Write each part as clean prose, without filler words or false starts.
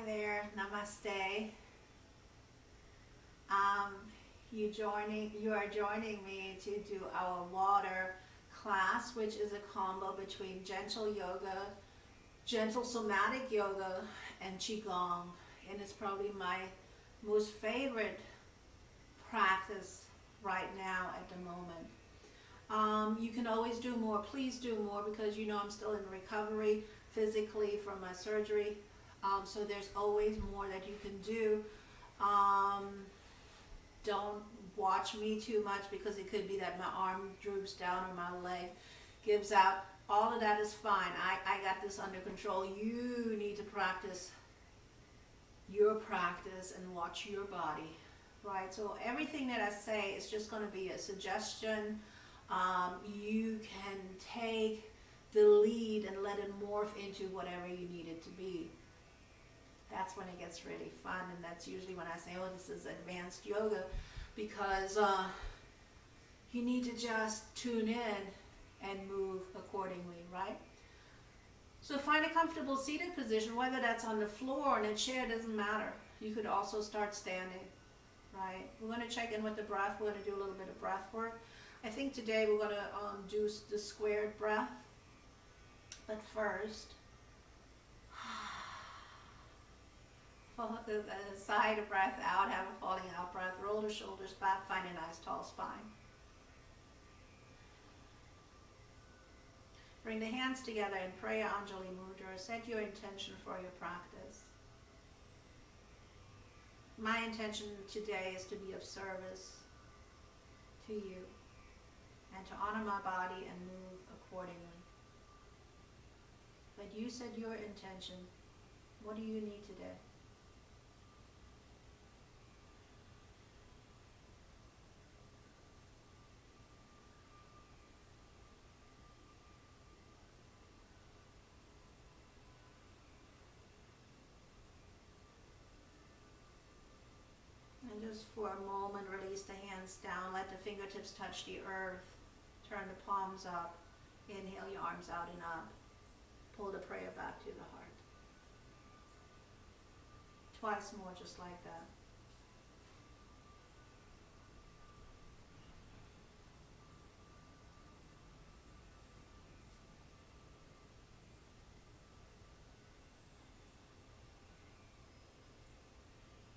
there, namaste. Um, you are joining me to do our water class, which is a combo between gentle yoga, gentle somatic yoga, and QiGong. And it's probably my most favorite practice right now at the moment. You can always do more. Please do more because you know I'm still in recovery physically from my surgery. So there's always more that you can do. Don't watch me too much because it could be that my arm droops down or my leg gives out. All of that is fine. I got this under control. You need to practice your practice and watch your body, right? So everything that I say is just going to be a suggestion. You can take the lead and let it morph into whatever you need it to be. That's when it gets really fun, and that's usually when I say, oh, this is advanced yoga, because you need to just tune in and move accordingly, right? So find a comfortable seated position, whether that's on the floor or in a chair, doesn't matter. You could also start standing, right? We're going to check in with the breath. We're going to do a little bit of breath work. I think today we're going to do the squared breath. But first, sigh the breath out, have a falling out breath, roll the shoulders back, find a nice tall spine. Bring the hands together and pray Anjali Mudra. Set your intention for your practice. My intention today is to be of service to you and to honor my body and move accordingly. But you said your intention. What do you need today? And just for a moment, release the hands down. Let the fingertips touch the earth. Turn the palms up. Inhale your arms out and up. Pull the prayer back to the heart. Twice more, just like that.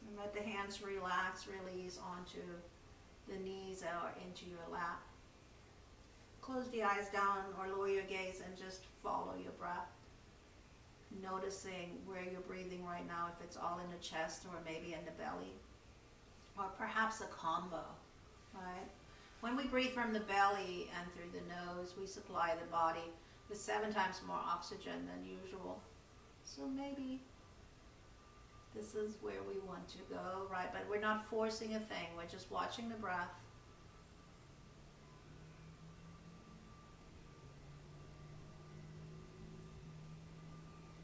And let the hands relax, release onto the knees or into your lap. Close the eyes down or lower your gaze and just follow your breath. Noticing where you're breathing right now, if it's all in the chest or maybe in the belly, or perhaps a combo, right? When we breathe from the belly and through the nose, we supply the body with 7 times more oxygen than usual. So maybe this is where we want to go, right? But we're not forcing a thing, we're just watching the breath.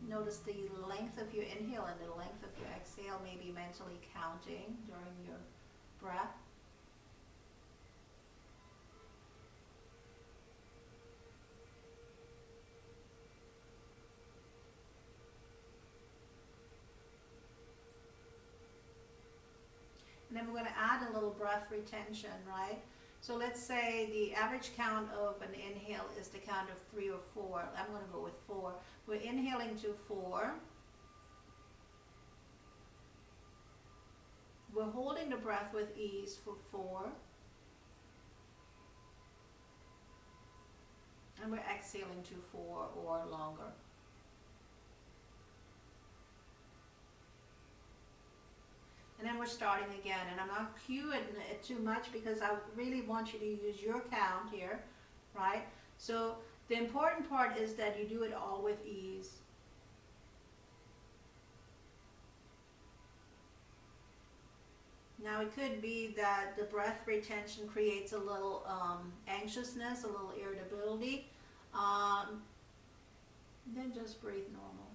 Notice the length of your inhale and the length of your exhale, maybe mentally counting during your breath. And then we're going to add a little breath retention, right? So let's say the average count of an inhale is the count of 3 or 4. I'm going to go with 4. We're inhaling to 4. We're holding the breath with ease for 4. And we're exhaling to 4 or longer. And then we're starting again, and I'm not cueing it too much because I really want you to use your count here, right? So the important part is that you do it all with ease. Now it could be that the breath retention creates a little anxiousness, a little irritability. Then just breathe normal.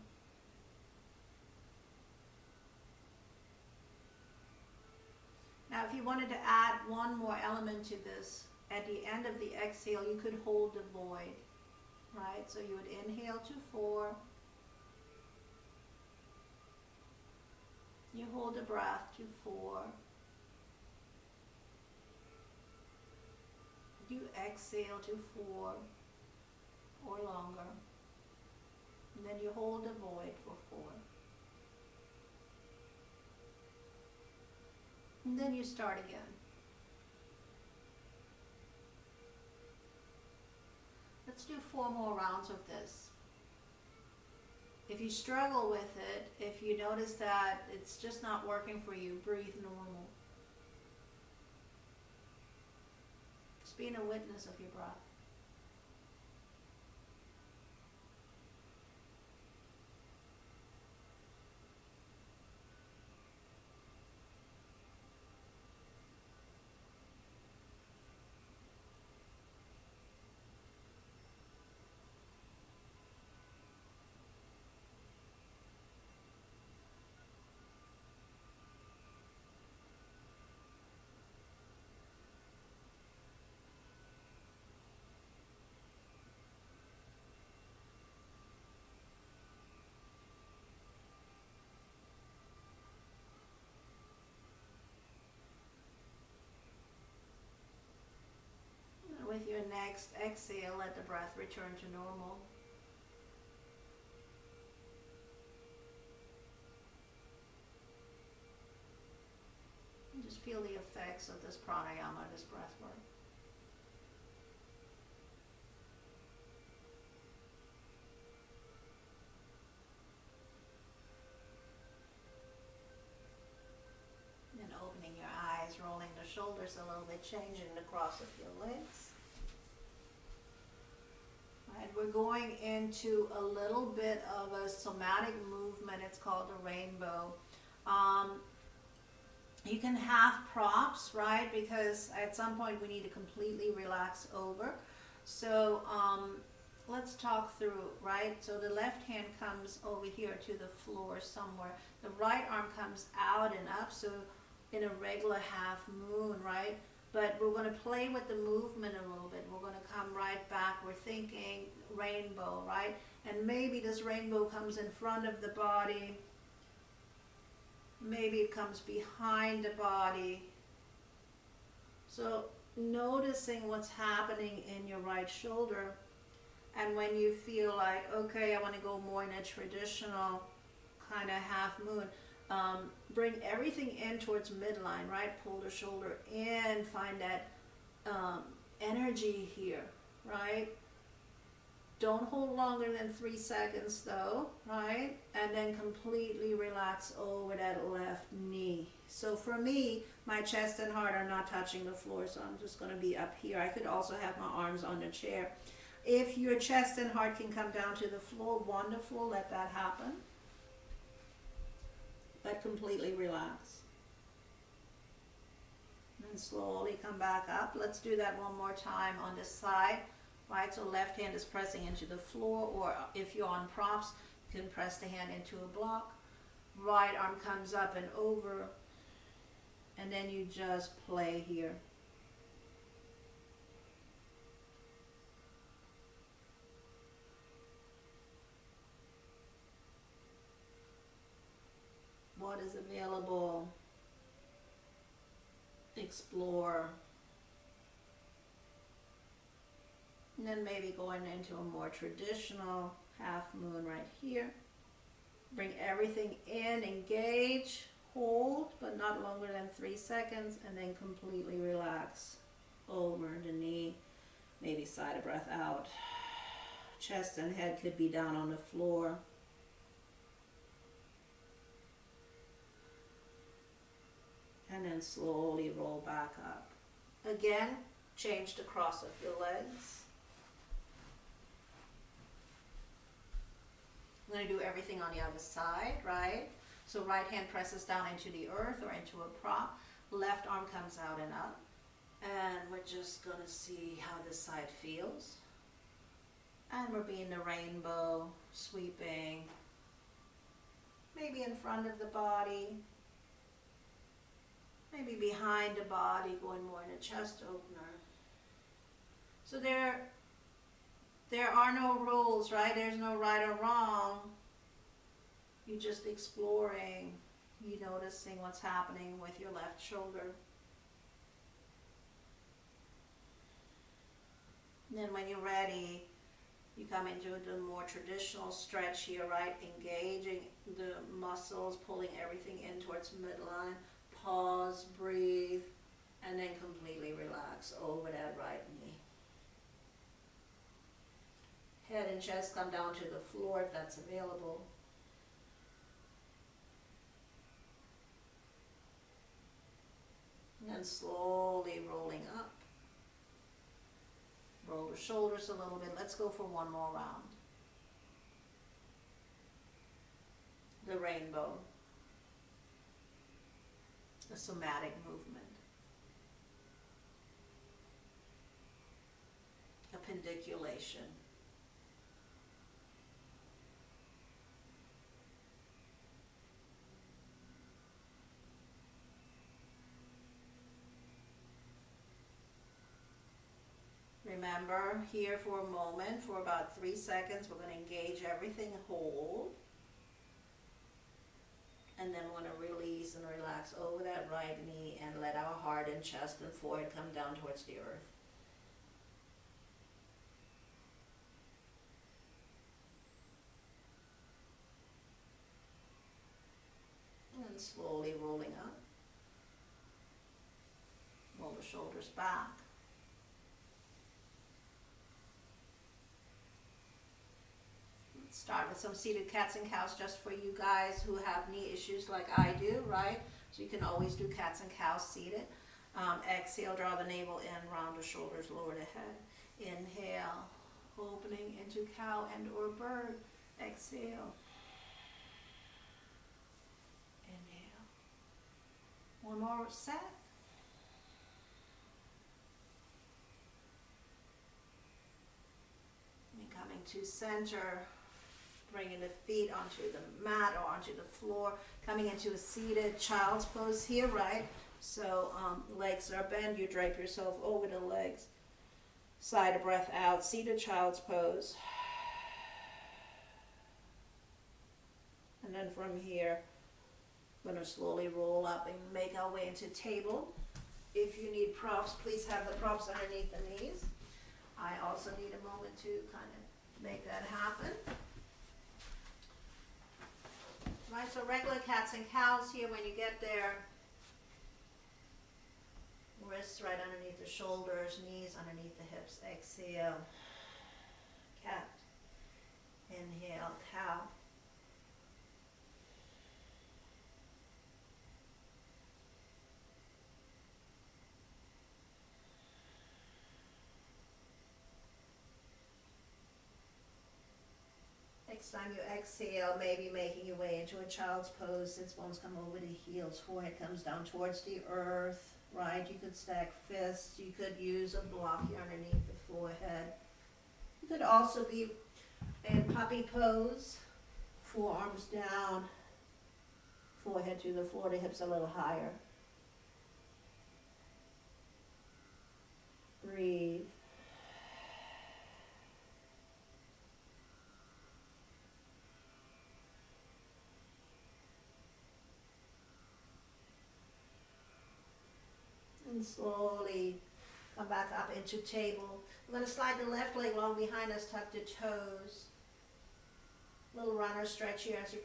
Now if you wanted to add one more element to this, at the end of the exhale you could hold the void, right? So you would inhale to 4, breath to 4. You exhale to 4 or longer. And then you hold the void for 4. And then you start again. Let's do 4 more rounds of this. If you struggle with it, if you notice that it's just not working for you, breathe normal. Just being a witness of your breath. With your next exhale, let the breath return to normal. And just feel the effects of this pranayama, this breath work. And opening your eyes, rolling the shoulders a little bit, changing the cross of your legs. And we're going into a little bit of a somatic movement. It's called a rainbow. You can have props, right? Because at some point we need to completely relax over. So let's talk through, right? So the left hand comes over here to the floor somewhere. The right arm comes out and up. So in a regular half moon, right? But we're going to play with the movement a little bit. We're going to come right back. We're thinking rainbow, right? And maybe this rainbow comes in front of the body. Maybe it comes behind the body. So noticing what's happening in your right shoulder. And when you feel like, okay, I want to go more in a traditional kind of half moon, bring everything in towards midline, right? Pull the shoulder in, find that energy here, right? Don't hold longer than 3 seconds though, right? And then completely relax over that left knee. So for me, my chest and heart are not touching the floor, so I'm just going to be up here. I could also have my arms on the chair. If your chest and heart can come down to the floor, wonderful, let that happen. But completely relax. And slowly come back up. Let's do that one more time on this side. Right, so left hand is pressing into the floor, or if you're on props, you can press the hand into a block. Right arm comes up and over, and then you just play here. What is available? Explore. And then maybe going into a more traditional half moon right here. Bring everything in, engage, hold, but not longer than 3 seconds, and then completely relax over the knee. Maybe sigh the breath out. Chest and head could be down on the floor. And then slowly roll back up. Again, change the cross of your legs. I'm going to do everything on the other side, right? So right hand presses down into the earth or into a prop. Left arm comes out and up. And we're just going to see how this side feels. And we're being the rainbow, sweeping. Maybe in front of the body. Maybe behind the body, going more in a chest opener. So there are no rules, right? There's no right or wrong. You're just exploring You noticing what's happening with your left shoulder. And then when you're ready, you come into the more traditional stretch here, right? Engaging the muscles, pulling everything in towards midline. Pause, breathe, and then completely relax over that right knee. Head and chest come down to the floor if that's available. And then slowly rolling up. Roll the shoulders a little bit. Let's go for one more round. The rainbow. The somatic movement. Appendiculation. Remember, here for a moment, for about 3 seconds, we're going to engage everything whole. And then we're going to release and relax over that right knee and let our heart and chest and forehead come down towards the earth. And then slowly rolling up. Roll the shoulders back. Start with some seated cats and cows just for you guys who have knee issues like I do, right? So you can always do cats and cows seated. Exhale, draw the navel in, round the shoulders, lower the head. Inhale, opening into cow and or bird. Exhale. Inhale. One more set. And coming to center. Bringing the feet onto the mat or onto the floor, coming into a seated child's pose here, right? So legs are bent, you drape yourself over the legs. Sigh the breath out, seated child's pose. And then from here, we're going to slowly roll up and make our way into table. If you need props, please have the props underneath the knees. I also need a moment to kind of make that happen. Right, so regular cats and cows here. When you get there, wrists right underneath the shoulders, knees underneath the hips. Exhale, cat. Inhale, cow. Next time you exhale, maybe making your way into a child's pose. Sits bones come over the heels, forehead comes down towards the earth, right? You could stack fists. You could use a block here underneath the forehead. You could also be in puppy pose, forearms down, forehead to the floor, the hips a little higher. Breathe. And slowly come back up into table. We're going to slide the left leg long behind us, tuck the toes. Little runner stretch here as you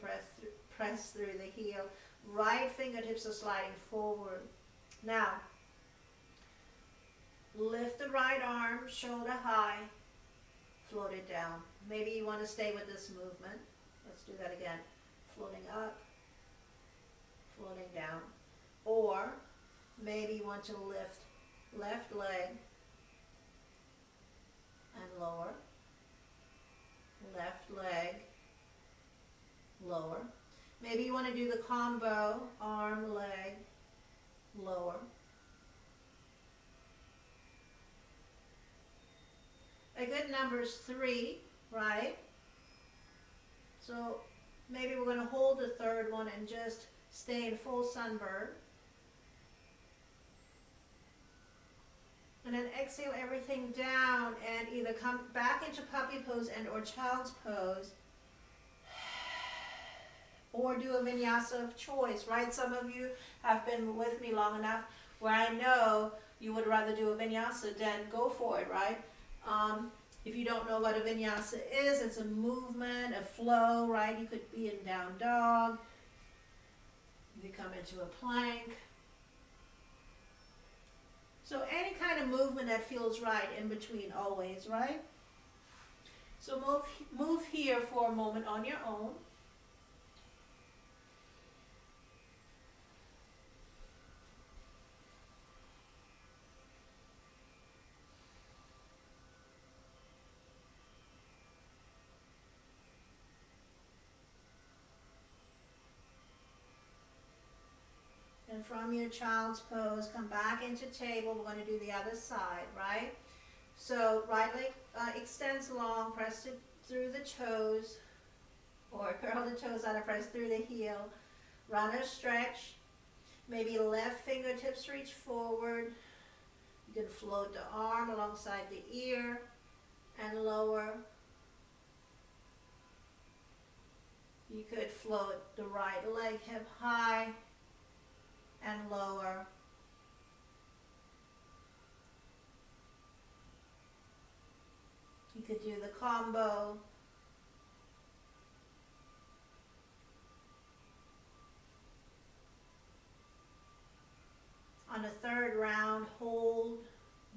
press through the heel. Right fingertips are sliding forward. Now, lift the right arm, shoulder high, float it down. Maybe you want to stay with this movement. Let's do that again. Floating up, floating down. Or maybe you want to lift left leg and lower, left leg, lower. Maybe you want to do the combo, arm, leg, lower. A good number is 3, right? So maybe we're going to hold the third one and just stay in full sunburn. And then exhale everything down and either come back into puppy pose and or child's pose, or do a vinyasa of choice, right? Some of you have been with me long enough where I know you would rather do a vinyasa, then go for it, right? If you don't know what a vinyasa is, it's a movement, a flow, right? You could be in down dog, you come into a plank. So any kind of movement that feels right in between always, right? So move here for a moment on your own. And from your child's pose, come back into table. We're going to do the other side, right? So right leg extends long, press it through the toes, or curl the toes out and press through the heel. Runner stretch. Maybe left fingertips reach forward. You can float the arm alongside the ear and lower. You could float the right leg hip high and lower. You could do the combo. On the third round, hold,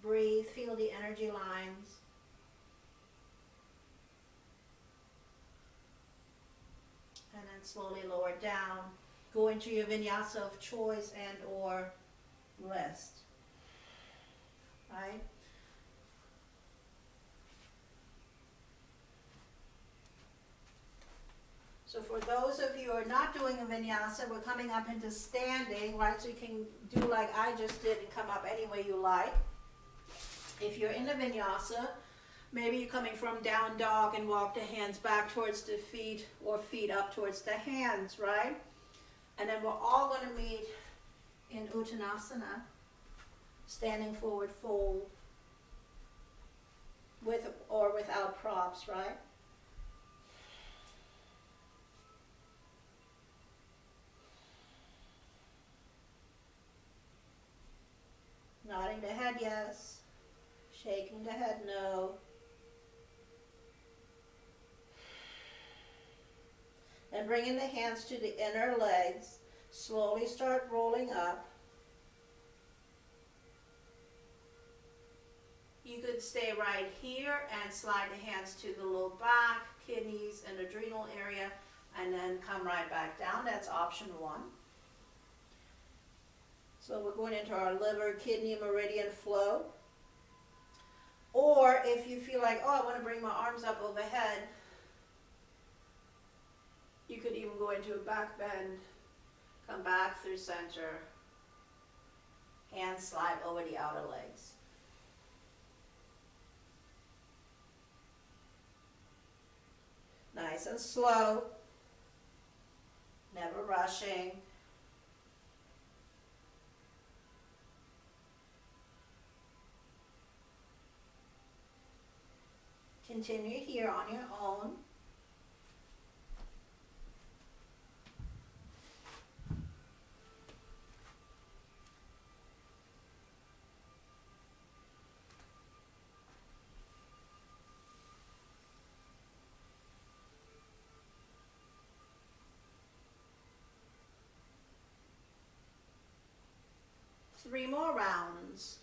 breathe, feel the energy lines. And then slowly lower down. Go into your vinyasa of choice and or rest. Right? So for those of you who are not doing a vinyasa, we're coming up into standing, right? So you can do like I just did and come up any way you like. If you're in a vinyasa, maybe you're coming from down dog and walk the hands back towards the feet or feet up towards the hands, right? And then we're all going to meet in Uttanasana, standing forward fold, with or without props, right? Nodding the head, yes. Shaking the head, no. And bringing the hands to the inner legs. Slowly start rolling up. You could stay right here and slide the hands to the low back, kidneys, and adrenal area, and then come right back down. That's option one. So we're going into our liver, kidney, meridian flow. Or if you feel like, oh, I want to bring my arms up overhead, you could even go into a back bend, come back through center, hands slide over the outer legs. Nice and slow, never rushing. Continue here on your own. Three more rounds.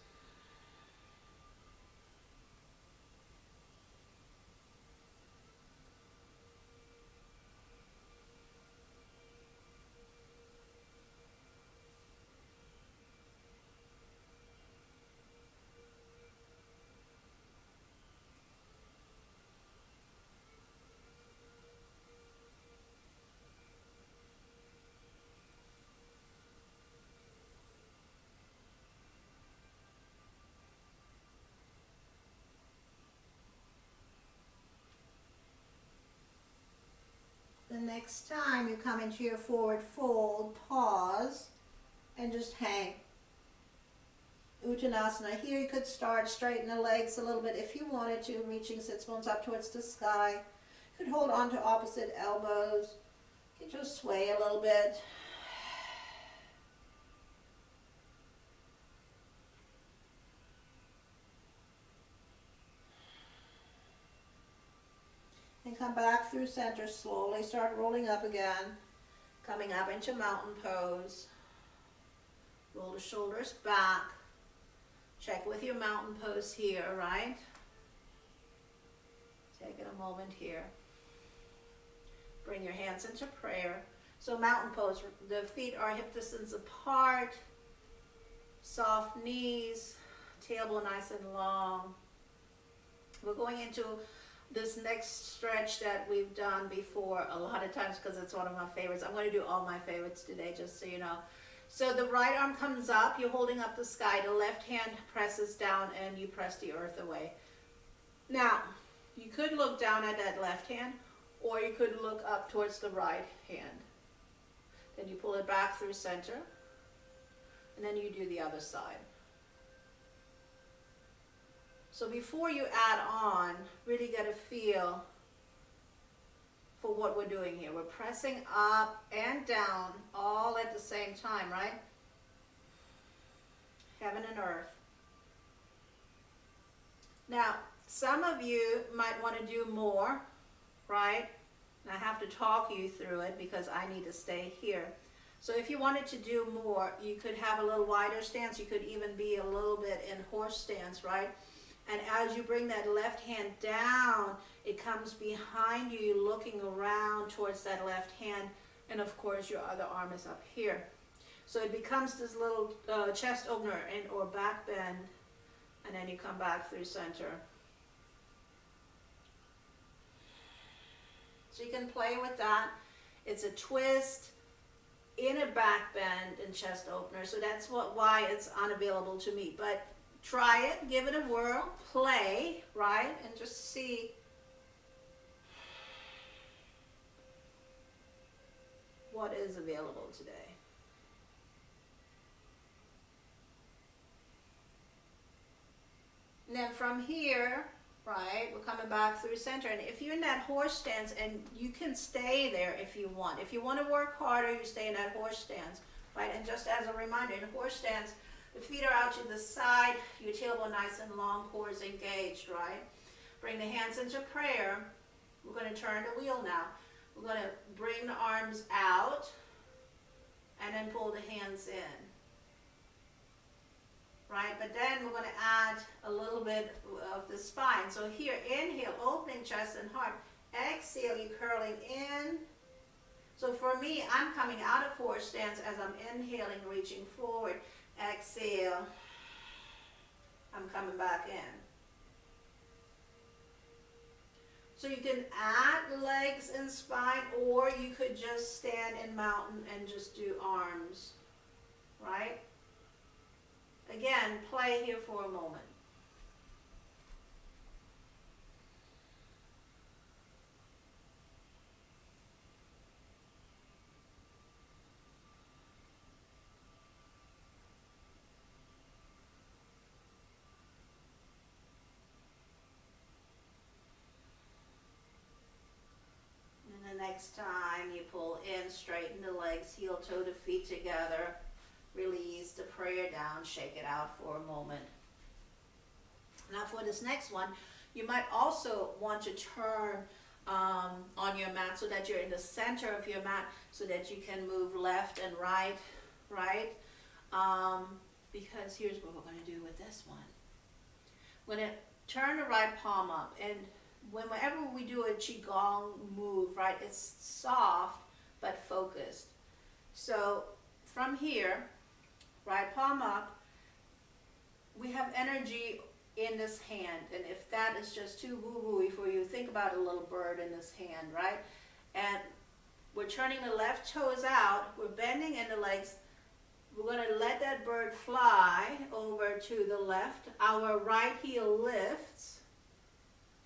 The next time you come into your forward fold, pause and just hang. Uttanasana. Here you could start, straighten the legs a little bit if you wanted to, reaching sits bones up towards the sky. You could hold on to opposite elbows. You could Just sway a little bit. And come back through center slowly. Start rolling up again. Coming up into mountain pose. Roll the shoulders back. Check with your mountain pose here, right? Taking a moment here. Bring your hands into prayer. So mountain pose, the feet are hip distance apart. Soft knees. Tailbone nice and long. We're going into this next stretch that we've done before a lot of times because it's one of my favorites. I'm going to do all my favorites today, just so you know. So the right arm comes up, you're holding up the sky, the left hand presses down and you press the earth away. Now, you could look down at that left hand or you could look up towards the right hand. Then you pull it back through center and then you do the other side. So before you add on, really get a feel for what we're doing here. We're pressing up and down all at the same time, right? Heaven and earth. Now, some of you might want to do more, right? And I have to talk you through it because I need to stay here. So if you wanted to do more, you could have a little wider stance. You could even be a little bit in horse stance, right? And as you bring that left hand down, it comes behind you. You're looking around towards that left hand. And of course, your other arm is up here. So it becomes this little chest opener and or back bend. And then you come back through center. So you can play with that. It's a twist in a back bend and chest opener. So that's why it's unavailable to me. But try it, give it a whirl, play, right? And just see what is available today. And then from here, right, we're coming back through center. And if you're in that horse stance, and you can stay there if you want. If you want to work harder, you stay in that horse stance, right? And just as a reminder, in horse stance, the feet are out to the side, your tailbone nice and long, core is engaged, right? Bring the hands into prayer. We're going to turn the wheel now. We're going to bring the arms out and then pull the hands in, right? But then we're going to add a little bit of the spine. So here, inhale, opening chest and heart. Exhale, you curling in. So for me, I'm coming out of horse stance as I'm inhaling, reaching forward. Exhale, I'm coming back in. So you can add legs and spine, or you could just stand in mountain and just do arms, right? Again, play here for a moment. Next time you pull in, straighten the legs, heel toe the feet together, release the prayer down, shake it out for a moment. Now for this next one, you might also want to turn on your mat so that you're in the center of your mat so that you can move left and right, because here's what we're going to do with this one. We're going to turn the right palm up, and whenever we do a QiGong move, right, it's soft but focused. So from here, right palm up, we have energy in this hand. And if that is just too woo-woo for you, think about a little bird in this hand, right? And we're turning the left toes out, we're bending in the legs. We're going to let that bird fly over to the left. Our right heel lifts.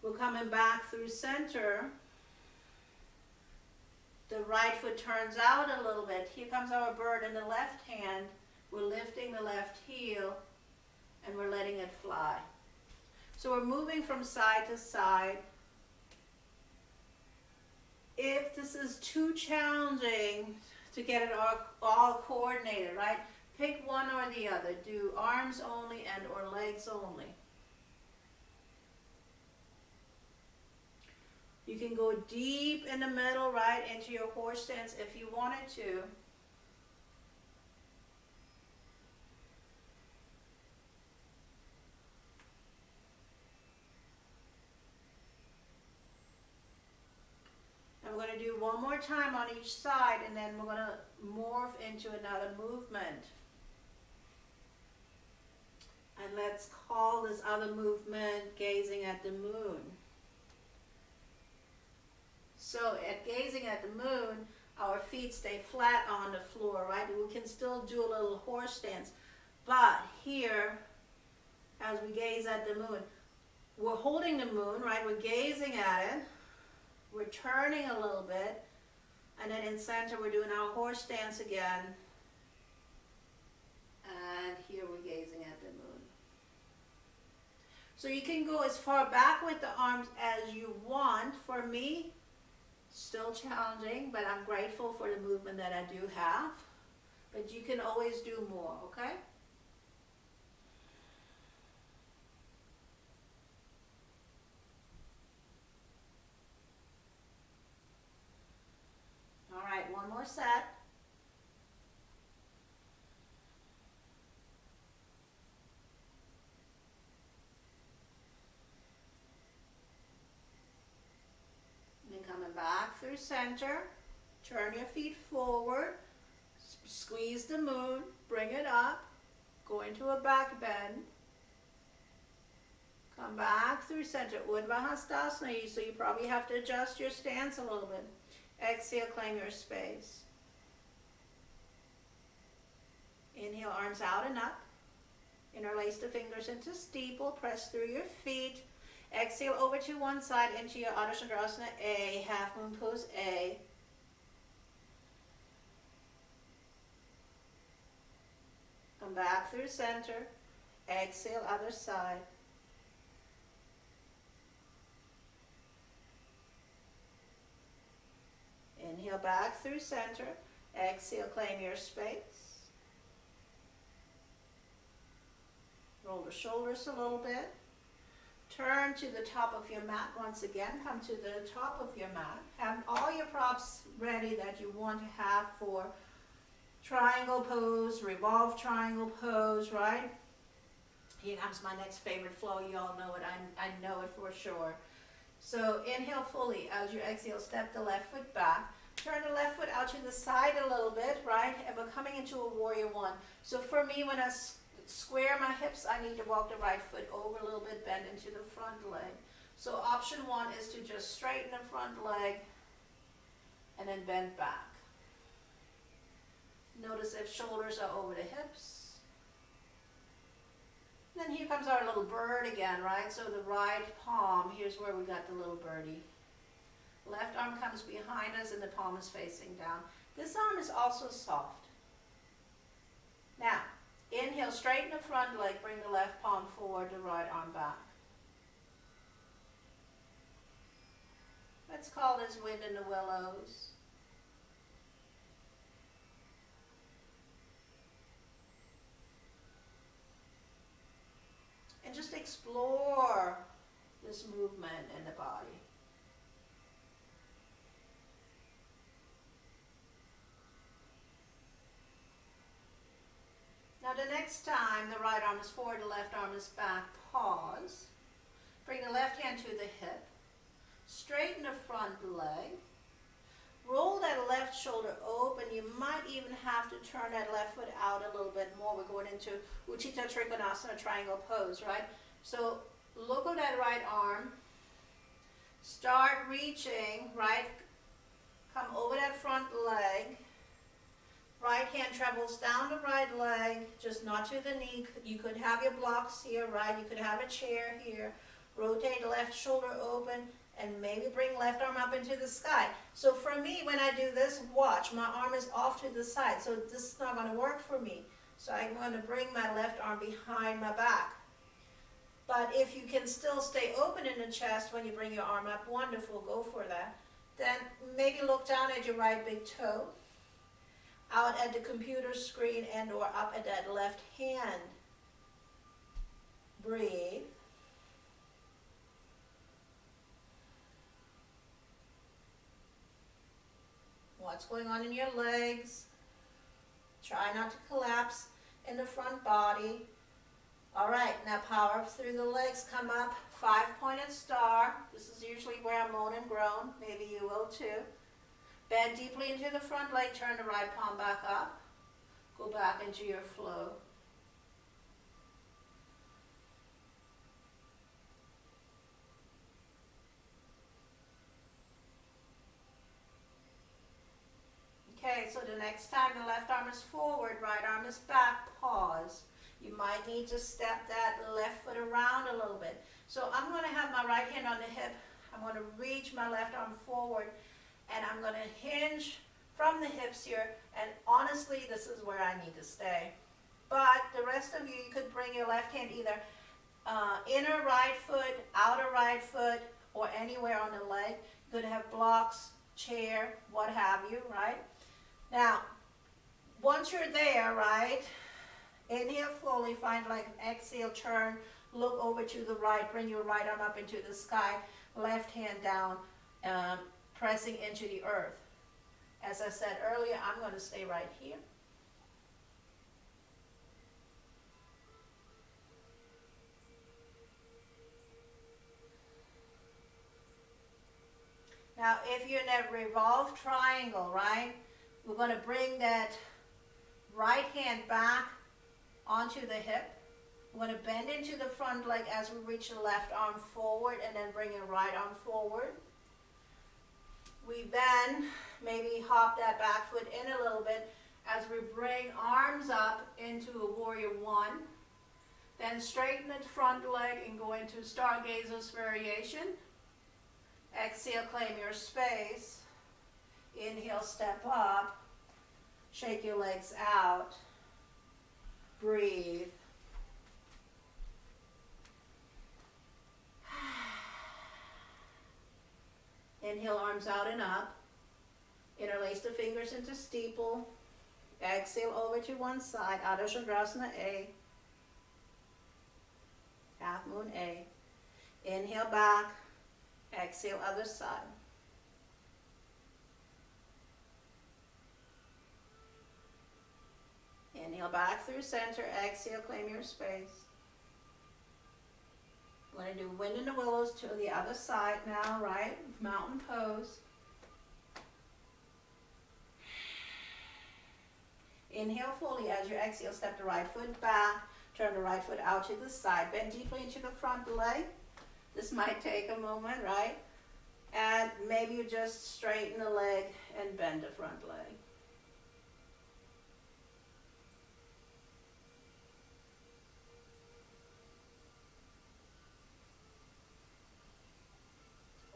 We're coming back through center. The right foot turns out a little bit. Here comes our bird in the left hand. We're lifting the left heel and we're letting it fly. So we're moving from side to side. If this is too challenging to get it all coordinated, right? Pick one or the other. Do arms only and or legs only. You can go deep in the middle, right, into your horse stance if you wanted to. And we're going to do one more time on each side, and then we're going to morph into another movement. And let's call this other movement gazing at the moon. So at gazing at the moon, our feet stay flat on the floor, right? We can still do a little horse stance. But here, as we gaze at the moon, we're holding the moon, right? We're gazing at it. We're turning a little bit. And then in center, we're doing our horse stance again. And here we're gazing at the moon. So you can go as far back with the arms as you want. For me, still challenging, but I'm grateful for the movement that I do have. But you can always do more, okay? All right, one more set. Coming back through center, turn your feet forward, squeeze the moon, bring it up, go into a back bend, come back through center, Urdhva Hastasana, so you probably have to adjust your stance a little bit. Exhale, claim your space. Inhale, arms out and up. Interlace the fingers into steeple, press through your feet. Exhale over to one side into your Ardha Chandrasana A, half moon pose A. Come back through center. Exhale, other side. Inhale back through center. Exhale, claim your space. Roll the shoulders a little bit. Turn to the top of your mat once again. Come to the top of your mat. Have all your props ready that you want to have for triangle pose, revolve triangle pose, right? Here comes my next favorite flow. You all know it. I know it for sure. So inhale fully. As you exhale, step the left foot back. Turn the left foot out to the side a little bit, right? And we're coming into a warrior one. So for me, when I square my hips, I need to walk the right foot over a little bit, bend into the front leg. So option one is to just straighten the front leg and then bend back. Notice if shoulders are over the hips. Then here comes our little bird again, right? So the right palm, here's where we got the little birdie. Left arm comes behind us and the palm is facing down. This arm is also soft. Now, inhale, straighten the front leg, bring the left palm forward, the right arm back. Let's call this wind in the willows. And just explore this movement in the body. Now the next time the right arm is forward, the left arm is back, pause. Bring the left hand to the hip. Straighten the front leg. Roll that left shoulder open. You might even have to turn that left foot out a little bit more. We're going into Utthita Trikonasana triangle pose, right? So look at that right arm. Start reaching, right? Come over that front leg. Right hand travels down the right leg, just not to the knee. You could have your blocks here, right? You could have a chair here. Rotate the left shoulder open and maybe bring left arm up into the sky. So for me, when I do this, watch, my arm is off to the side. So this is not going to work for me. So I'm going to bring my left arm behind my back. But if you can still stay open in the chest when you bring your arm up, wonderful, go for that. Then maybe look down at your right big toe, out at the computer screen and or up at that left hand. Breathe. What's going on in your legs? Try not to collapse in the front body. All right, now power up through the legs, come up, 5-pointed star. This is usually where I moan and groan. Maybe you will too. Bend deeply into the front leg, turn the right palm back up. Go back into your flow. Okay, so the next time the left arm is forward, right arm is back, pause. You might need to step that left foot around a little bit. So I'm going to have my right hand on the hip. I'm going to reach my left arm forward, and I'm going to hinge from the hips here. And honestly, this is where I need to stay. But the rest of you, you could bring your left hand either inner right foot, outer right foot, or anywhere on the leg. You could have blocks, chair, what have you, right? Now, once you're there, right, inhale fully, find like an exhale, turn, look over to the right, bring your right arm up into the sky, left hand down, pressing into the earth. As I said earlier, I'm going to stay right here. Now, if you're in that revolved triangle, right, we're going to bring that right hand back onto the hip. We're going to bend into the front leg as we reach the left arm forward and then bring your right arm forward. We then maybe hop that back foot in a little bit as we bring arms up into a warrior one. Then straighten the front leg and go into stargazer's variation. Exhale, claim your space. Inhale, step up. Shake your legs out. Breathe. Inhale, arms out and up. Interlace the fingers into steeple. Exhale over to one side. Adho Chandrasana A. Half moon A. Inhale back. Exhale other side. Inhale back through center. Exhale, claim your space. We're going to do wind in the willows to the other side now, right? Mountain pose. Inhale fully. As you exhale, step the right foot back. Turn the right foot out to the side. Bend deeply into the front leg. This might take a moment, right? And maybe you just straighten the leg and bend the front leg.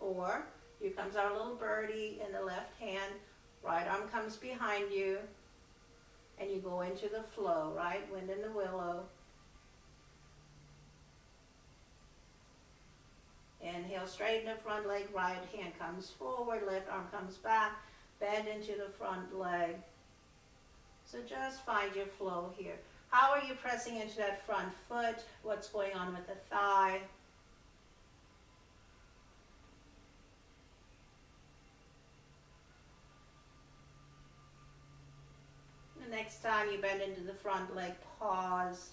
Or here comes our little birdie in the left hand. Right arm comes behind you. And you go into the flow, right? Wind in the willow. Inhale, straighten the front leg, right hand comes forward, left arm comes back, bend into the front leg. So just find your flow here. How are you pressing into that front foot? What's going on with the thigh? The next time you bend into the front leg, pause.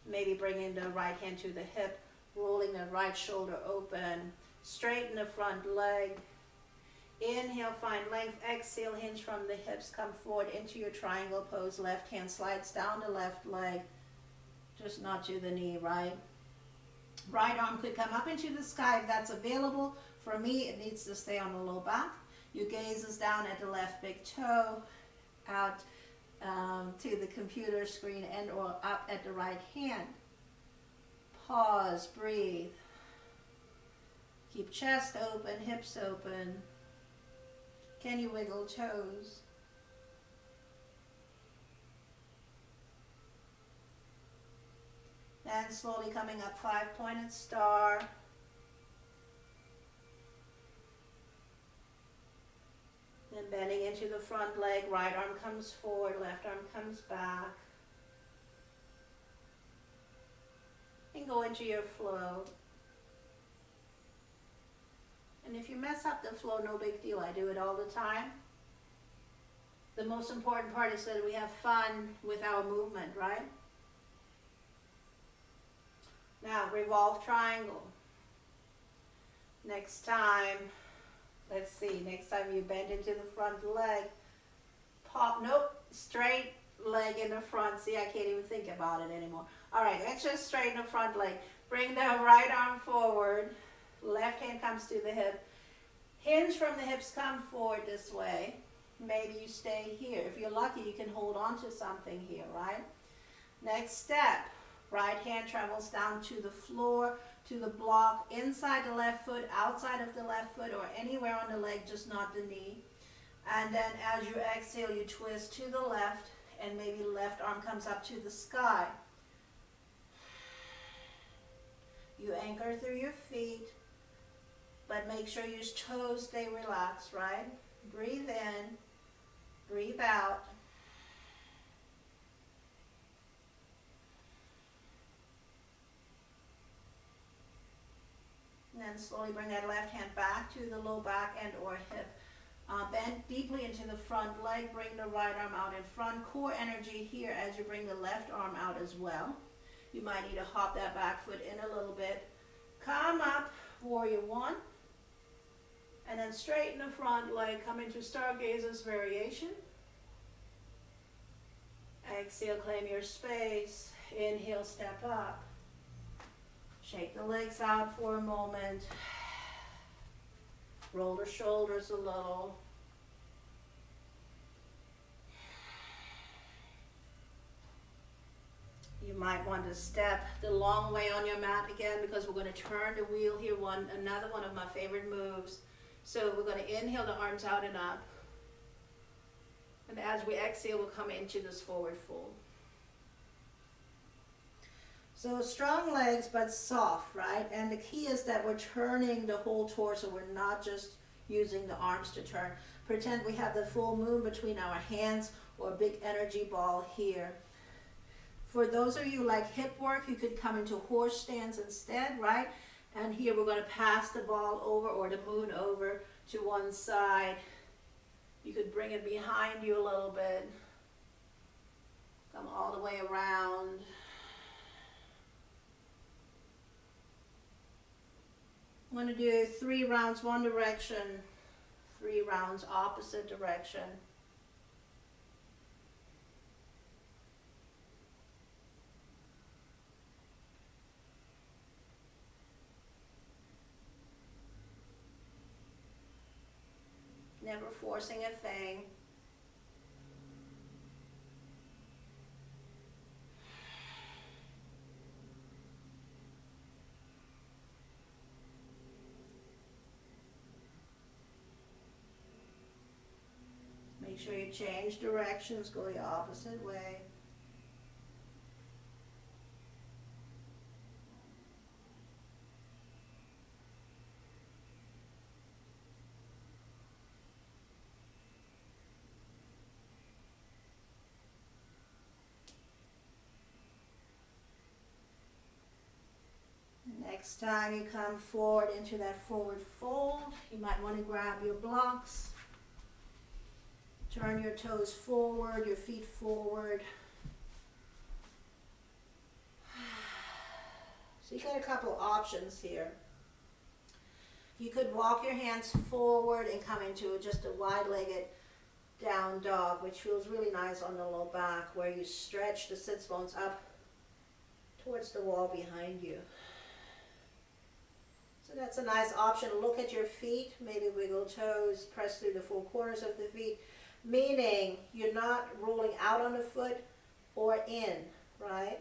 Maybe bringing the right hand to the hip. Rolling the right shoulder open. Straighten the front leg. Inhale, find length. Exhale, hinge from the hips. Come forward into your triangle pose. Left hand slides down the left leg. Just not to the knee, right? Right arm could come up into the sky if that's available. For me, it needs to stay on the low back. Your gaze is down at the left big toe. Out to the computer screen and or up at the right hand. Pause, breathe. Keep chest open, hips open. Can you wiggle toes? Then slowly coming up, 5-pointed star. Then bending into the front leg, right arm comes forward, left arm comes back. And go into your flow. And if you mess up the flow, no big deal. I do it all the time. The most important part is that we have fun with our movement, right? Now, revolve triangle. Next time, let's see, next time you bend into the front leg, pop, nope, straight leg in the front. See, I can't even think about it anymore. All right, let's just straighten the front leg. Bring the right arm forward. Left hand comes to the hip. Hinge from the hips, come forward this way. Maybe you stay here. If you're lucky, you can hold on to something here, right? Next step, right hand travels down to the floor, to the block, inside the left foot, outside of the left foot, or anywhere on the leg, just not the knee. And then as you exhale, you twist to the left, and maybe left arm comes up to the sky. You anchor through your feet, but make sure your toes stay relaxed, right? Breathe in, breathe out. And then slowly bring that left hand back to the low back and or hip. Bend deeply into the front leg, bring the right arm out in front. Core energy here as you bring the left arm out as well. You might need to hop that back foot in a little bit. Come up, warrior one. And then straighten the front leg, come into stargazer's variation. Exhale, claim your space. Inhale, step up. Shake the legs out for a moment. Roll the shoulders a little. You might want to step the long way on your mat again because we're going to turn the wheel here. Another one of my favorite moves. So we're going to inhale the arms out and up. And as we exhale, we'll come into this forward fold. So strong legs, but soft, right? And the key is that we're turning the whole torso. We're not just using the arms to turn. Pretend we have the full moon between our hands or a big energy ball here. For those of you like hip work, you could come into horse stance instead, right? And here we're going to pass the ball over or the moon over to one side. You could bring it behind you a little bit. Come all the way around. I'm going to do 3 rounds one direction, 3 rounds opposite direction. Never forcing a thing. Make sure you change directions, go the opposite way. Next time you come forward into that forward fold, you might want to grab your blocks. Turn your toes forward, your feet forward. So you got a couple options here. You could walk your hands forward and come into just a wide-legged down dog, which feels really nice on the low back, where you stretch the sits bones up towards the wall behind you. So that's a nice option. Look at your feet, maybe wiggle toes, press through the 4 corners of the feet, meaning you're not rolling out on the foot or in, right?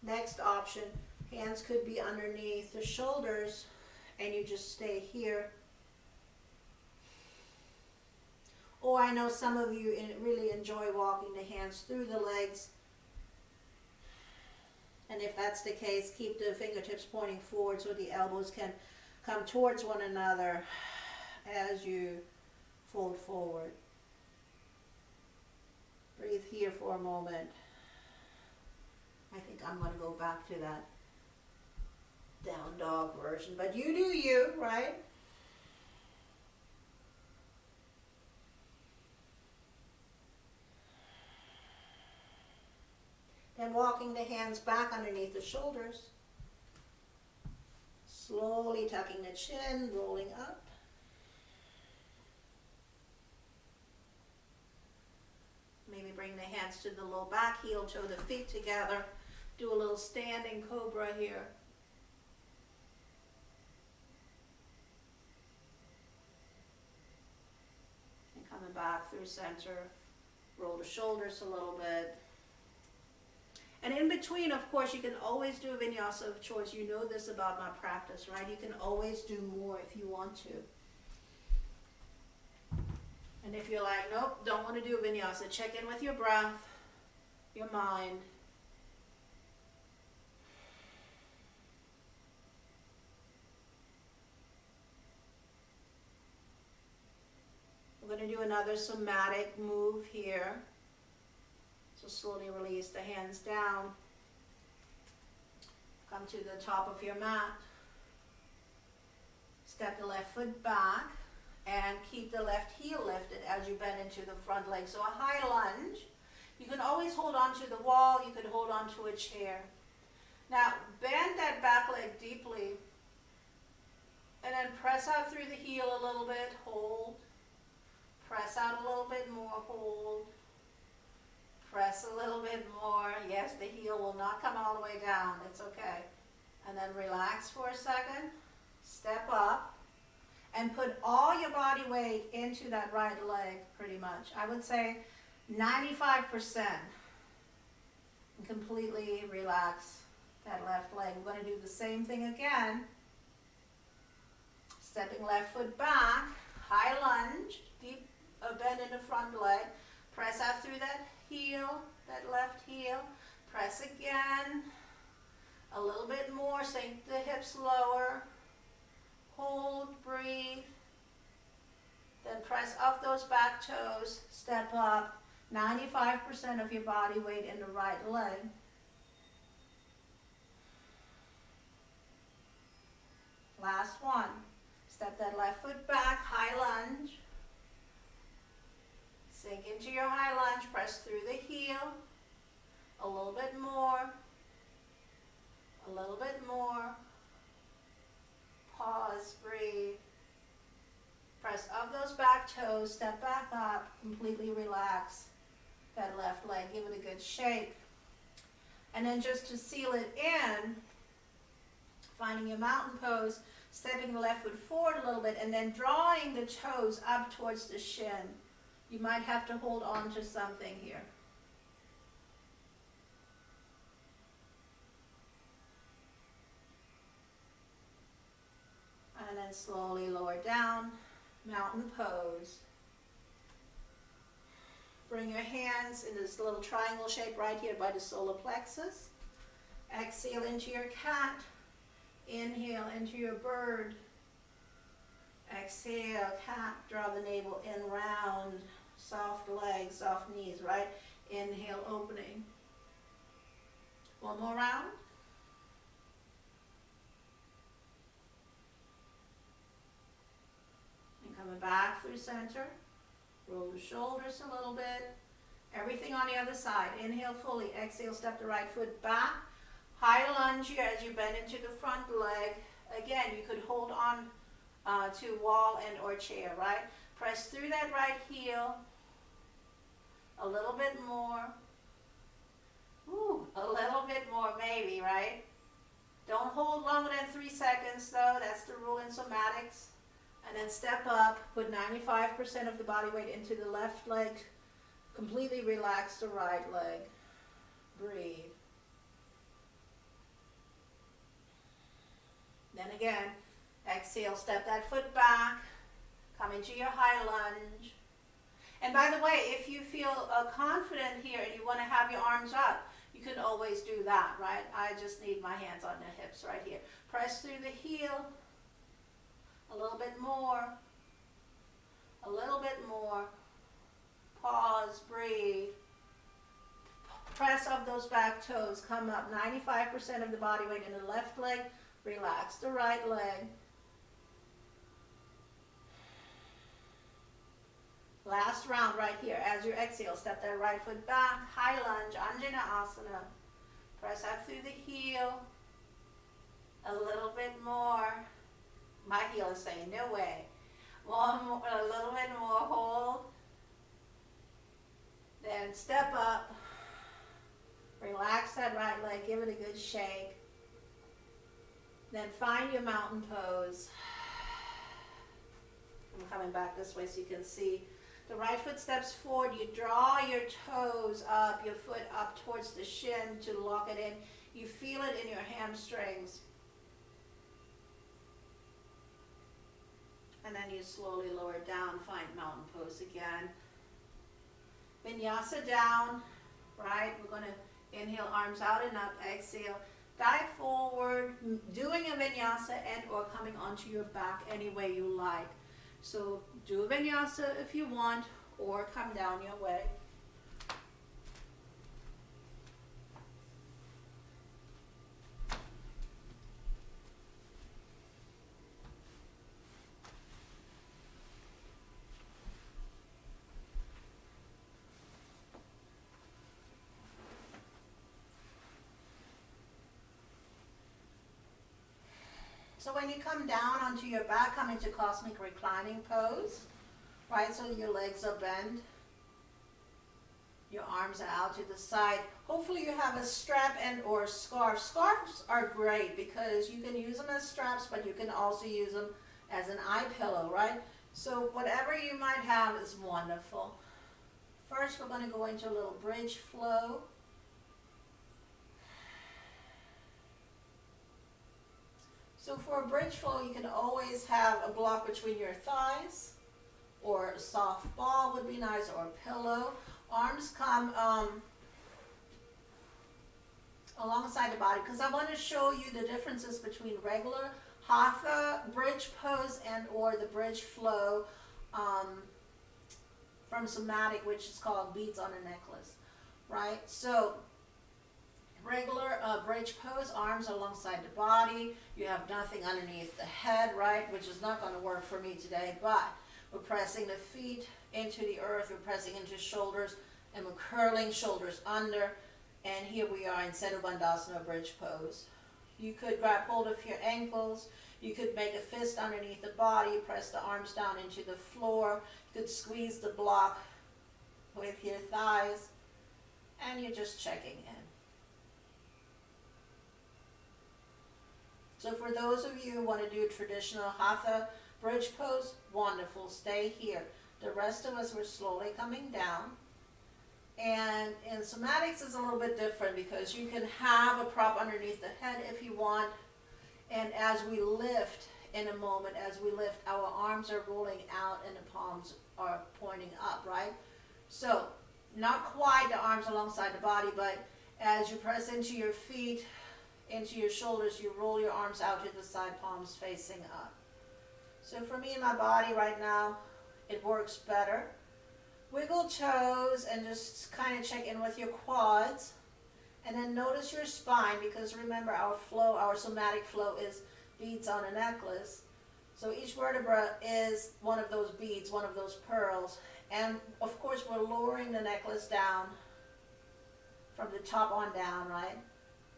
Next option, hands could be underneath the shoulders and you just stay here. Or I know some of you really enjoy walking the hands through the legs. And if that's the case, keep the fingertips pointing forward so the elbows can come towards one another as you Fold forward. Breathe here for a moment. I think I'm going to go back to that down dog version, but you do you, right? Then walking the hands back underneath the shoulders. Slowly tucking the chin, rolling up. Maybe bring the hands to the low back, heel toe the feet together. Do a little standing cobra here. And coming back through center. Roll the shoulders a little bit. And in between, of course, you can always do a vinyasa of choice. You know this about my practice, right? You can always do more if you want to. And if you're like, nope, don't want to do a vinyasa, check in with your breath, your mind. We're going to do another somatic move here. So slowly release the hands down. Come to the top of your mat. Step the left foot back and keep the left heel lifted as you bend into the front leg. So a high lunge. You can always hold on to the wall. You could hold on to a chair. Now bend that back leg deeply and then press out through the heel a little bit. Hold. Press out a little bit more. Hold. Press a little bit more. Yes, the heel will not come all the way down. It's okay. And then relax for a second. Step up. And put all your body weight into that right leg, pretty much. I would say 95%. And completely relax that left leg. We're going to do the same thing again. Stepping left foot back. High lunge. Deep bend in the front leg. Press out through that heel, that left heel. Press again. A little bit more. Sink the hips lower. Hold, breathe. Then press up those back toes. Step up. 95% of your body weight in the right leg. Last one. Step that left foot back. High lunge. Sink into your high lunge, press through the heel, a little bit more, a little bit more, pause, breathe, press up those back toes, step back up, completely relax that left leg, give it a good shake. And then just to seal it in, finding your mountain pose, stepping the left foot forward a little bit and then drawing the toes up towards the shin. You might have to hold on to something here. And then slowly lower down, mountain pose. Bring your hands in this little triangle shape right here by the solar plexus. Exhale into your cat. Inhale into your bird. Exhale, cat, draw the navel in round. Soft legs, soft knees, right? Inhale, opening. One more round. And coming back through center. Roll the shoulders a little bit. Everything on the other side. Inhale fully. Exhale, step the right foot back. High lunge here as you bend into the front leg. Again, you could hold on to wall and or chair, right? Press through that right heel. A little bit more. Ooh, a little bit more maybe, right? Don't hold longer than 3 seconds though. That's the rule in somatics. And then step up. Put 95% of the body weight into the left leg. Completely relax the right leg. Breathe. Then again, exhale, step that foot back. Come into your high lunge. And by the way, if you feel confident here and you want to have your arms up, you can always do that, right? I just need my hands on the hips right here. Press through the heel. A little bit more. A little bit more. Pause, breathe. Press up those back toes. Come up 95% of the body weight in the left leg. Relax the right leg. Last round right here. As you exhale, step that right foot back. High lunge, Anjana Asana. Press up through the heel. A little bit more. My heel is saying, no way. One more, a little bit more. Hold. Then step up. Relax that right leg. Give it a good shake. Then find your mountain pose. I'm coming back this way so you can see. The right foot steps forward. You draw your toes up, your foot up towards the shin to lock it in. You feel it in your hamstrings. And then you slowly lower down, find mountain pose again. Vinyasa down, right? We're going to inhale, arms out and up, exhale. Dive forward, doing a vinyasa and or coming onto your back any way you like. So do a vinyasa if you want, or come down your way. So when you come down onto your back, come into cosmic reclining pose, right? So your legs are bent, your arms are out to the side. Hopefully you have a strap and or scarf. Scarves are great because you can use them as straps, but you can also use them as an eye pillow, right? So whatever you might have is wonderful. First, we're going to go into a little bridge flow. So for a bridge flow, you can always have a block between your thighs, or a soft ball would be nice, or a pillow. Arms come alongside the body, because I want to show you the differences between regular hatha bridge pose and or the bridge flow from Somatic, which is called beads on a necklace, right? So regular bridge pose, arms alongside the body. You have nothing underneath the head, right? Which is not going to work for me today, but we're pressing the feet into the earth. We're pressing into shoulders, and we're curling shoulders under. And here we are in Setu Bandhasana bridge pose. You could grab hold of your ankles. You could make a fist underneath the body. Press the arms down into the floor. You could squeeze the block with your thighs. And you're just checking in. So for those of you who want to do a traditional hatha bridge pose, wonderful, stay here. The rest of us, we're slowly coming down. And in somatics it's a little bit different because you can have a prop underneath the head if you want. And as we lift in a moment, as we lift, our arms are rolling out and the palms are pointing up, right? So not quite the arms alongside the body, but as you press into your feet, into your shoulders, you roll your arms out to the side, palms facing up. So for me and my body right now, it works better. Wiggle toes and just kind of check in with your quads. And then notice your spine, because remember our flow, our somatic flow is beads on a necklace. So each vertebra is one of those beads, one of those pearls. And of course we're lowering the necklace down from the top on down, right?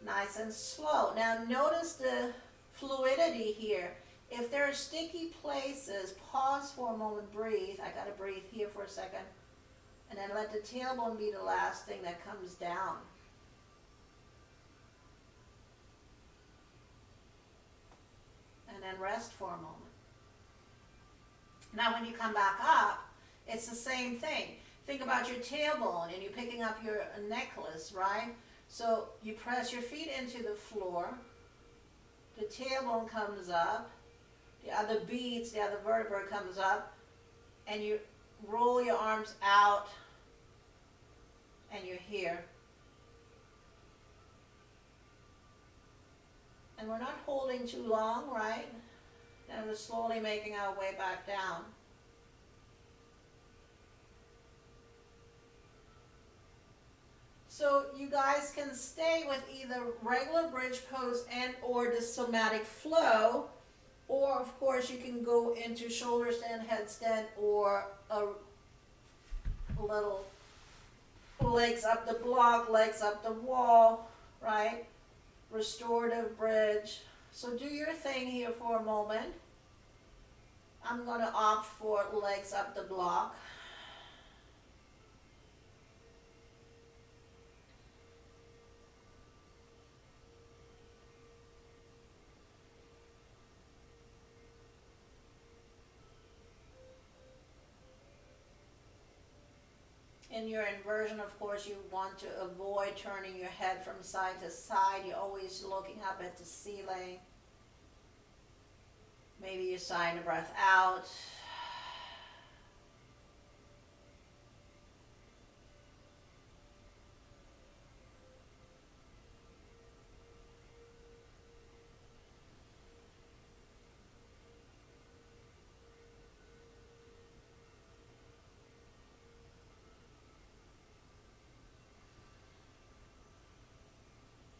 Nice and slow. Now notice the fluidity here. If there are sticky places, pause for a moment, breathe. I gotta breathe here for a second. And then let the tailbone be the last thing that comes down. And then rest for a moment. Now when you come back up, it's the same thing. Think about your tailbone and you're picking up your necklace, right? So you press your feet into the floor, the tailbone comes up, the other beads, the other vertebra comes up, and you roll your arms out, and you're here. And we're not holding too long, right? And we're slowly making our way back down. you guys can stay with either regular bridge pose and or the somatic flow, or of course you can go into shoulder stand, headstand, or a little legs up the block, legs up the wall, right? Restorative bridge. So do your thing here for a moment. I'm going to opt for legs up the block. In your inversion, of course, you want to avoid turning your head from side to side. You're always looking up at the ceiling. Maybe you're sighing a breath out.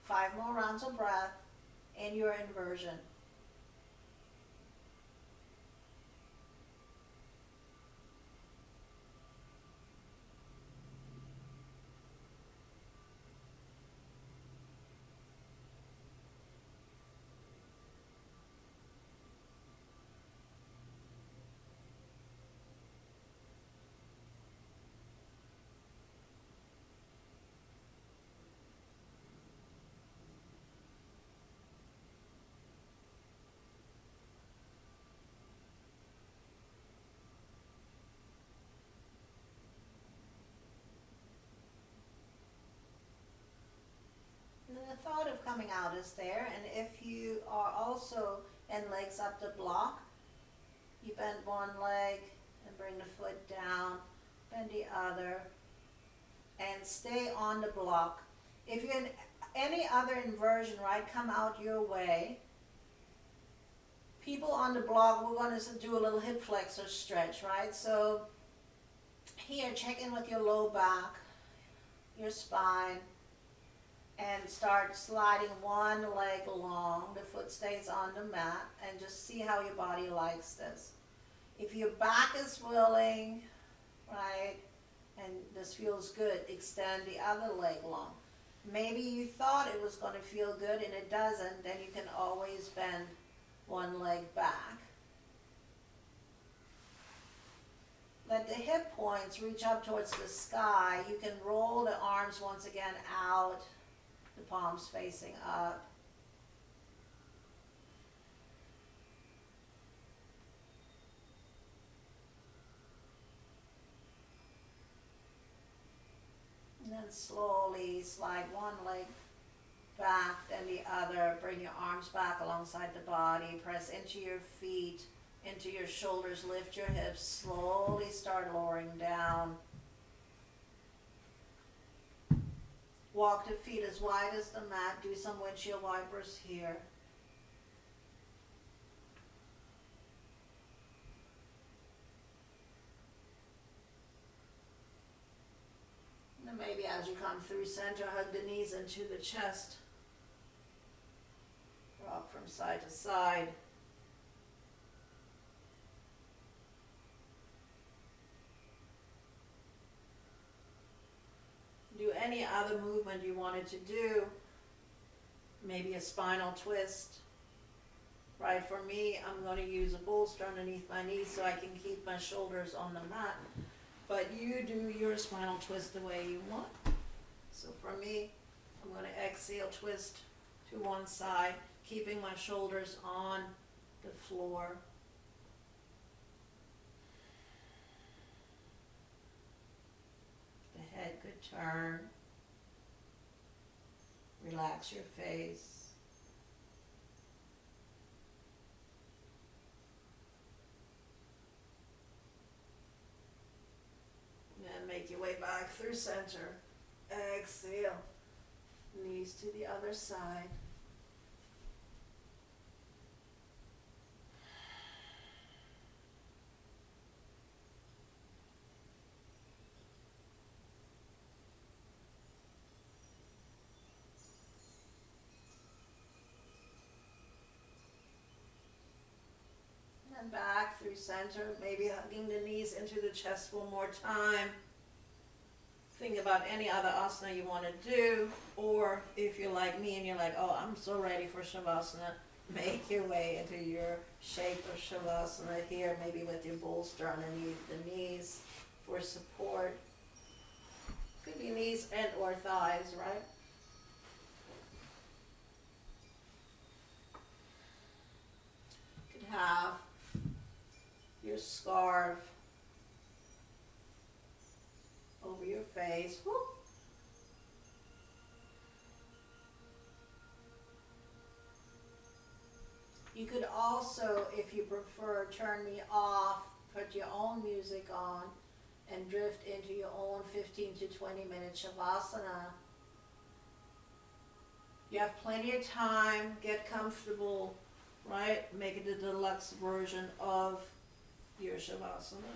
Five more rounds of breath in your inversion. The thought of coming out is there, and if you are also in legs up the block, you bend one leg and bring the foot down, bend the other, and stay on the block. If you're in any other inversion, right, come out your way. People on the block, we're going to do a little hip flexor stretch, right? So here, check in with your low back, your spine, and start sliding one leg along. The foot stays on the mat, and just see how your body likes this. If your back is willing, right, and this feels good, extend the other leg long. Maybe you thought it was going to feel good and it doesn't, then you can always bend one leg back. Let the hip points reach up towards the sky. You can roll the arms once again out, the palms facing up. And then slowly slide one leg back, then the other. Bring your arms back alongside the body. Press into your feet, into your shoulders. Lift your hips. Slowly start lowering down. Walk the feet as wide as the mat. Do some windshield wipers here. And maybe as you come through center, hug the knees into the chest. Rock from side to side. Do any other movement you wanted to do. Maybe a spinal twist. Right, for me, I'm going to use a bolster underneath my knees so I can keep my shoulders on the mat. But you do your spinal twist the way you want. So for me, I'm going to exhale, twist to one side, keeping my shoulders on the floor. The head could turn. Relax your face. And make your way back through center. Exhale. Knees to the other side. recenter, maybe hugging the knees into the chest one more time. Think about any other asana you want to do, or if you're like me and you're like, oh, I'm so ready for Shavasana, make your way into your shape of Shavasana here, maybe with your bolster underneath the knees for support. Could be knees and or thighs, right? Could have your scarf over your face. Whoop. You could also, if you prefer, turn me off, put your own music on, and drift into your own 15 to 20 minute Shavasana. You have plenty of time, get comfortable, right? Make it a deluxe version of your Shavasana.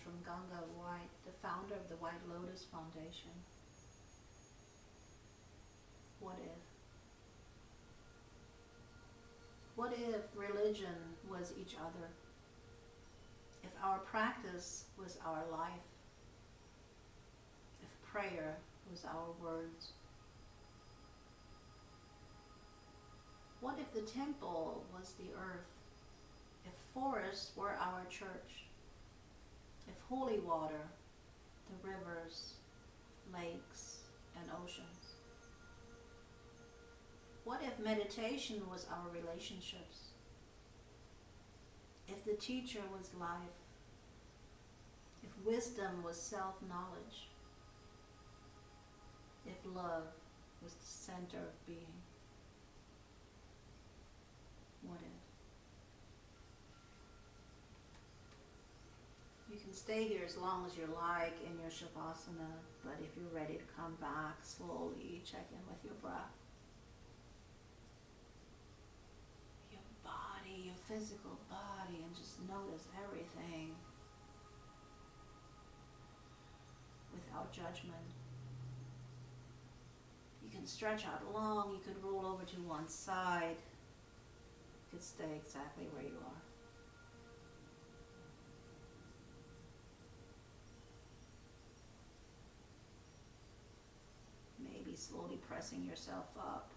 from Ganga White, the founder of the White Lotus Foundation. What if? What if religion was each other? If our practice was our life? If prayer was our words? What if the temple was the earth? If forests were our church? If holy water, the rivers, lakes, and oceans? What if meditation was our relationships? If the teacher was life? If wisdom was self-knowledge? If love was the center of being? What if? You can stay here as long as you like in your Shavasana, but if you're ready to come back, slowly check in with your breath. Your body, your physical body, and just notice everything without judgment. You can stretch out long, you could roll over to one side. You could stay exactly where you are. Maybe slowly pressing yourself up.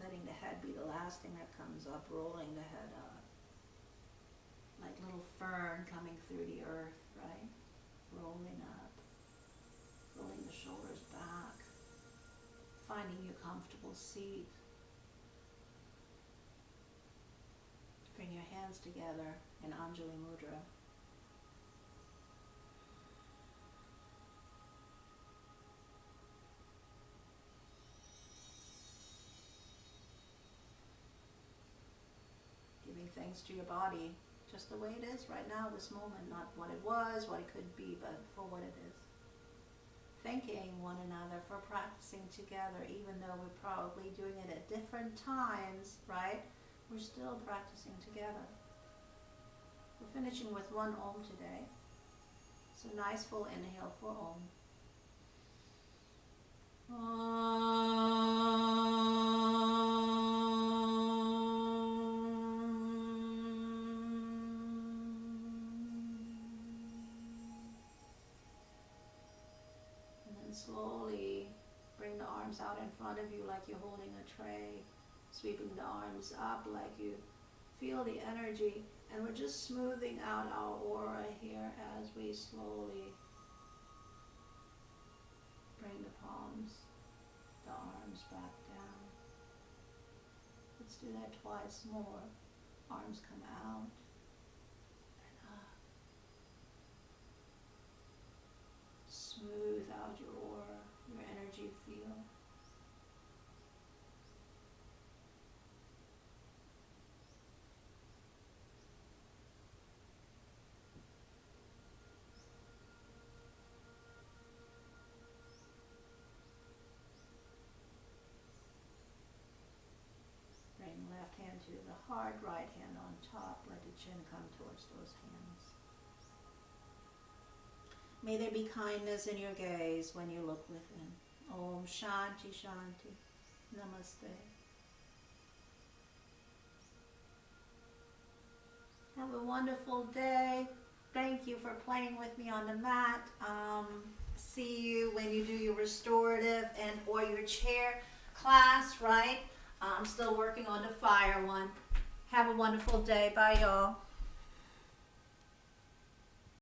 Letting the head be the last thing that comes up, rolling the head up. Like little fern coming through the earth, right? Rolling up. Rolling the shoulders back. Finding your comfortable seat. Bring your hands together in Anjali Mudra. Giving thanks to your body, just the way it is right now, this moment, not what it was, what it could be, but for what it is. Thanking one another for practicing together, even though we're probably doing it at different times, right? We're still practicing together. We're finishing with one Om today. So nice full inhale for Om. Slowly bring the arms out in front of you like you're holding a tray, sweeping the arms up like you feel the energy, and we're just smoothing out our aura here as we slowly bring the palms, the arms back down. Let's do that twice more. Arms come out and up. Smooth out your aura, your energy field. Bring left hand to the heart, right hand on top. Let the chin come towards those hands. May there be kindness in your gaze when you look within. Om Shanti Shanti. Namaste. Have a wonderful day. Thank you for playing with me on the mat. See you when you do your restorative and or your chair class, right? I'm still working on the fire one. Have a wonderful day. Bye, y'all.